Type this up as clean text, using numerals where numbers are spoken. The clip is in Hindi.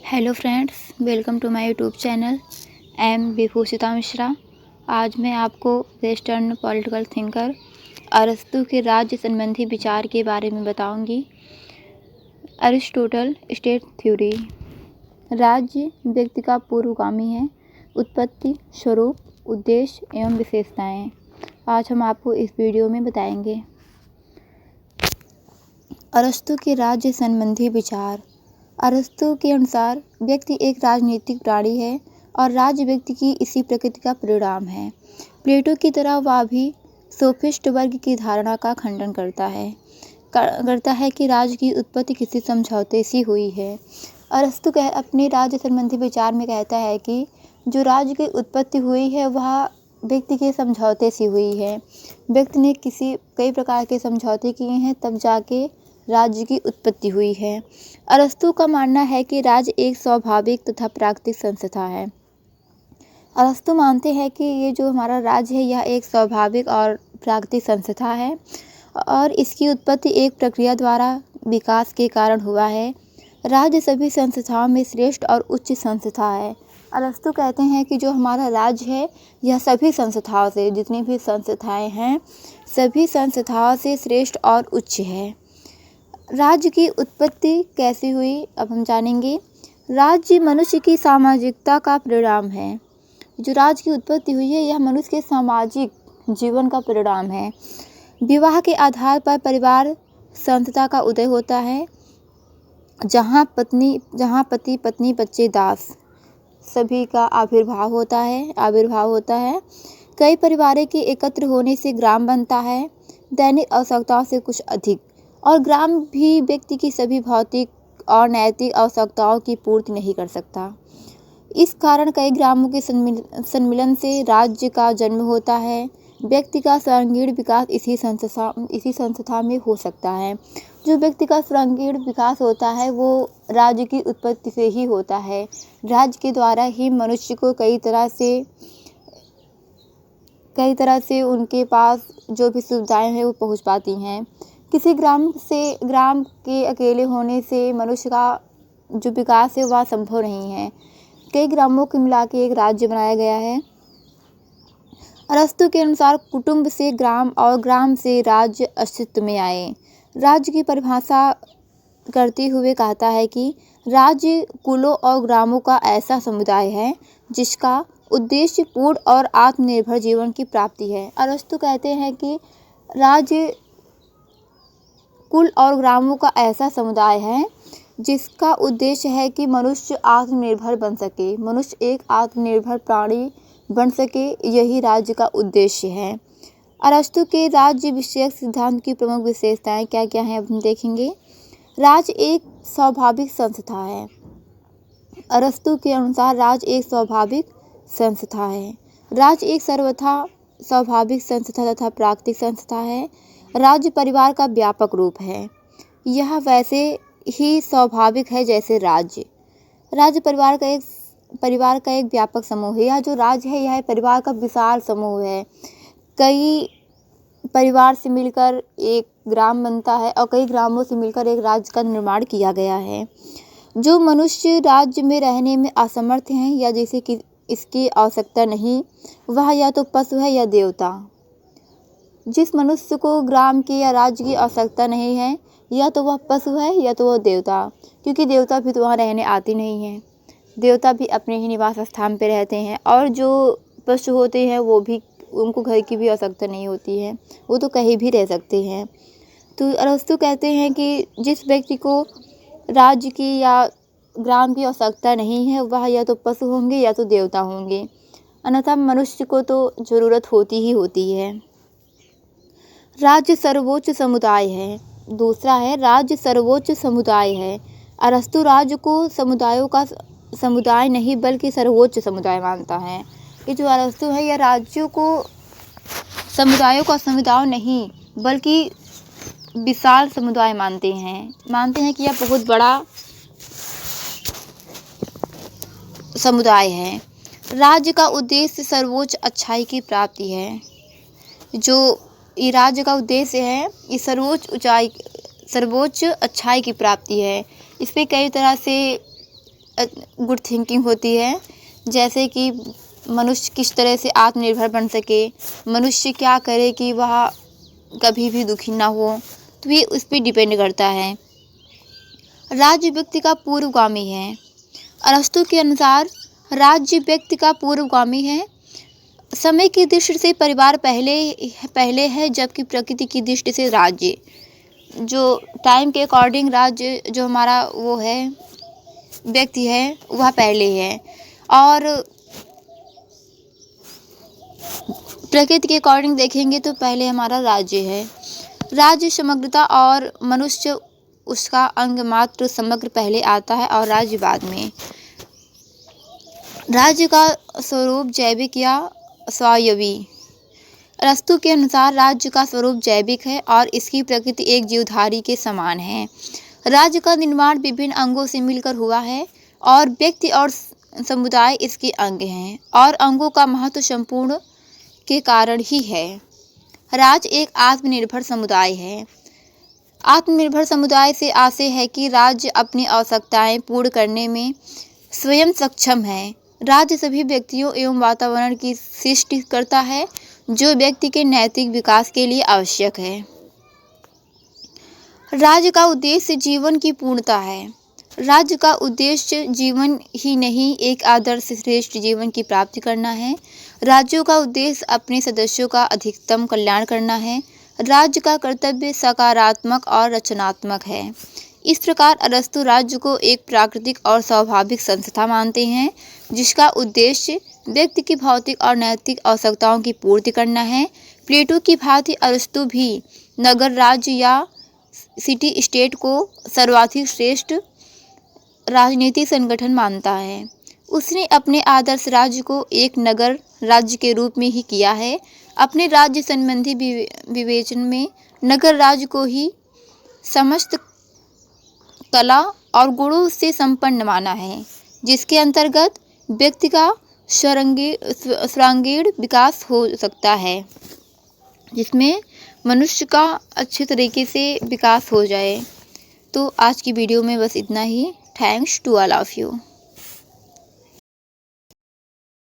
Hello friends, welcome to my YouTube channel am Vibhushita Mishra. आज मैं आपको वेस्टर्न पॉलिटिकल थिंकर अरस्तू के राज्य संबंधी विचार के बारे में बताऊंगी। Aristotle state theory. राज्य व्यक्ति का पूर्वगामी है। उत्पत्ति, स्वरूप, उद्देश्य एवं विशेषताएं आज हम आपको इस वीडियो में बताएंगे। अरस्तू के राज्य संबंधी विचार। अरस्तू के अनुसार व्यक्ति एक राजनीतिक प्राणी है और राज्य व्यक्ति की इसी प्रकृति का परिणाम है। प्लेटो की तरह वह भी सोफिस्ट वर्ग की धारणा का खंडन करता है कि राज्य की उत्पत्ति किसी समझौते से हुई है। अरस्तू अपने राज्य संबंधी विचार में कहता है कि जो राज्य की उत्पत्ति हुई है वह व्यक्ति के समझौते से हुई है। व्यक्ति ने कई प्रकार के समझौते किए हैं, तब जाके राज्य की उत्पत्ति हुई है। अरस्तू का मानना है कि राज्य एक स्वाभाविक तथा प्राकृतिक संस्था है। अरस्तू मानते हैं कि ये जो हमारा राज्य है यह एक स्वाभाविक और प्राकृतिक संस्था है और इसकी उत्पत्ति एक प्रक्रिया द्वारा विकास के कारण हुआ है। राज्य सभी संस्थाओं में श्रेष्ठ और उच्च संस्था है। अरस्तू कहते हैं कि जो हमारा राज्य है यह सभी संस्थाओं से, जितनी भी संस्थाएं हैं सभी संस्थाओं से श्रेष्ठ और उच्च है। राज्य की उत्पत्ति कैसे हुई अब हम जानेंगे। राज्य मनुष्य की सामाजिकता का परिणाम है। जो राज्य की उत्पत्ति हुई है यह मनुष्य के सामाजिक जीवन का परिणाम है। विवाह के आधार पर परिवार संस्था का उदय होता है, जहाँ पति पत्नी बच्चे दास सभी का आविर्भाव होता है। कई परिवारों के एकत्र होने से ग्राम बनता है, दैनिक आवश्यकताओं से कुछ अधिक, और ग्राम भी व्यक्ति की सभी भौतिक और नैतिक आवश्यकताओं की पूर्ति नहीं कर सकता। इस कारण कई ग्रामों के सम्मिलन से राज्य का जन्म होता है। व्यक्ति का सर्वांगीण विकास इसी संस्था में हो सकता है। जो व्यक्ति का सर्वांगीण विकास होता है वो राज्य की उत्पत्ति से ही होता है। राज्य के द्वारा ही मनुष्य को कई तरह से उनके पास जो भी सुविधाएं हैं वो पहुंच पाती हैं। किसी ग्राम के अकेले होने से मनुष्य का जो विकास है वह संभव नहीं है। कई ग्रामों को मिला के एक राज्य बनाया गया है। अरस्तू के अनुसार कुटुंब से ग्राम और ग्राम से राज्य अस्तित्व में आए। राज्य की परिभाषा करते हुए कहता है कि राज्य कुलों और ग्रामों का ऐसा समुदाय है जिसका उद्देश्य पूर्ण और आत्मनिर्भर जीवन की प्राप्ति है। अरस्तू कहते हैं कि राज्य कुल और ग्रामों का ऐसा समुदाय है जिसका उद्देश्य है कि मनुष्य आत्मनिर्भर बन सके, मनुष्य एक आत्मनिर्भर प्राणी बन सके, यही राज्य का उद्देश्य है। अरस्तू के राज्य विषयक सिद्धांत की प्रमुख विशेषताएं क्या क्या हैं अब हम देखेंगे। राज्य एक स्वाभाविक संस्था है। अरस्तू के अनुसार राज्य एक स्वाभाविक संस्था है। राज्य एक सर्वथा स्वाभाविक संस्था तथा प्राकृतिक संस्था है। राज्य परिवार का व्यापक रूप है। यह वैसे ही स्वाभाविक है जैसे राज्य परिवार का एक व्यापक समूह है। यह जो राज्य है यह परिवार का विशाल समूह है। कई परिवार से मिलकर एक ग्राम बनता है और कई ग्रामों से मिलकर एक राज्य का निर्माण किया गया है। जो मनुष्य राज्य में रहने में असमर्थ हैं या जिसे कि इसकी आवश्यकता नहीं, वह या तो पशु है या देवता। जिस मनुष्य को ग्राम की या राज्य की आवश्यकता नहीं है या तो वह पशु है या तो वह देवता, क्योंकि देवता भी तो वहाँ रहने आते नहीं हैं। देवता भी अपने ही निवास स्थान पर रहते हैं और जो पशु होते हैं वो भी, उनको घर की भी आवश्यकता नहीं होती है, वो तो कहीं भी रह सकते हैं। तो अरस्तू कहते हैं कि जिस व्यक्ति को राज्य की या ग्राम की आवश्यकता नहीं है वह या तो पशु होंगे या तो देवता होंगे, अन्यथा मनुष्य को तो ज़रूरत होती ही होती है। राज्य सर्वोच्च समुदाय है। दूसरा है राज्य सर्वोच्च समुदाय है। अरस्तू राज्य को समुदायों का समुदाय नहीं बल्कि सर्वोच्च समुदाय मानता है। ये जो अरस्तू है यह राज्यों को समुदायों का समुदाय नहीं बल्कि विशाल समुदाय मानते हैं कि यह बहुत बड़ा समुदाय है। राज्य का उद्देश्य सर्वोच्च अच्छाई की प्राप्ति है। जो ये राज्य का उद्देश्य है ये सर्वोच्च अच्छाई की प्राप्ति है। इस पे कई तरह से गुड थिंकिंग होती है, जैसे कि मनुष्य किस तरह से आत्मनिर्भर बन सके, मनुष्य क्या करे कि वह कभी भी दुखी ना हो, तो ये उस पर डिपेंड करता है। राज्य व्यक्ति का पूर्वगामी है। अरस्तु के अनुसार राज्य व्यक्ति का पूर्वगामी है। समय की दृष्टि से परिवार पहले है, जबकि प्रकृति की दृष्टि से राज्य, जो टाइम के अकॉर्डिंग राज्य जो हमारा वो है व्यक्ति है वह पहले है, और प्रकृति के अकॉर्डिंग देखेंगे तो पहले हमारा राज्य है। राज्य समग्रता और मनुष्य उसका अंग मात्र समग्र पहले आता है और राज्य बाद में। राज्य का स्वरूप जैविक या स्वायवी। अरस्तु के अनुसार राज्य का स्वरूप जैविक है और इसकी प्रकृति एक जीवधारी के समान है। राज्य का निर्माण विभिन्न अंगों से मिलकर हुआ है और व्यक्ति और समुदाय इसके अंग हैं, और अंगों का महत्व संपूर्ण के कारण ही है। राज्य एक आत्मनिर्भर समुदाय है। आत्मनिर्भर समुदाय से आशय है कि राज्य अपनी आवश्यकताएं पूर्ण करने में स्वयं सक्षम है। राज्य सभी व्यक्तियों एवं वातावरण की सृष्टि करता है जो व्यक्ति के नैतिक विकास के लिए आवश्यक है। राज्य का उद्देश्य जीवन की पूर्णता है। राज्य का उद्देश्य जीवन ही नहीं, एक आदर्श श्रेष्ठ जीवन की प्राप्ति करना है। राज्यों का उद्देश्य अपने सदस्यों का अधिकतम कल्याण करना है। राज्य का कर्तव्य सकारात्मक और रचनात्मक है। इस प्रकार अरस्तु राज्य को एक प्राकृतिक और स्वाभाविक संस्था मानते हैं, जिसका उद्देश्य व्यक्ति की भौतिक और नैतिक आवश्यकताओं की पूर्ति करना है। प्लेटो की भांति अरस्तु भी नगर राज्य या सिटी स्टेट को सर्वाधिक श्रेष्ठ राजनीतिक संगठन मानता है। उसने अपने आदर्श राज्य को एक नगर राज्य के रूप में ही किया है। अपने राज्य संबंधी विवेचन में नगर राज्य को ही समस्त कला और गुणों से संपन्न माना है, जिसके अंतर्गत व्यक्ति का सर्वांगीण विकास हो सकता है, जिसमें मनुष्य का अच्छे तरीके से विकास हो जाए। तो आज की वीडियो में बस इतना ही। Thanks to all of you.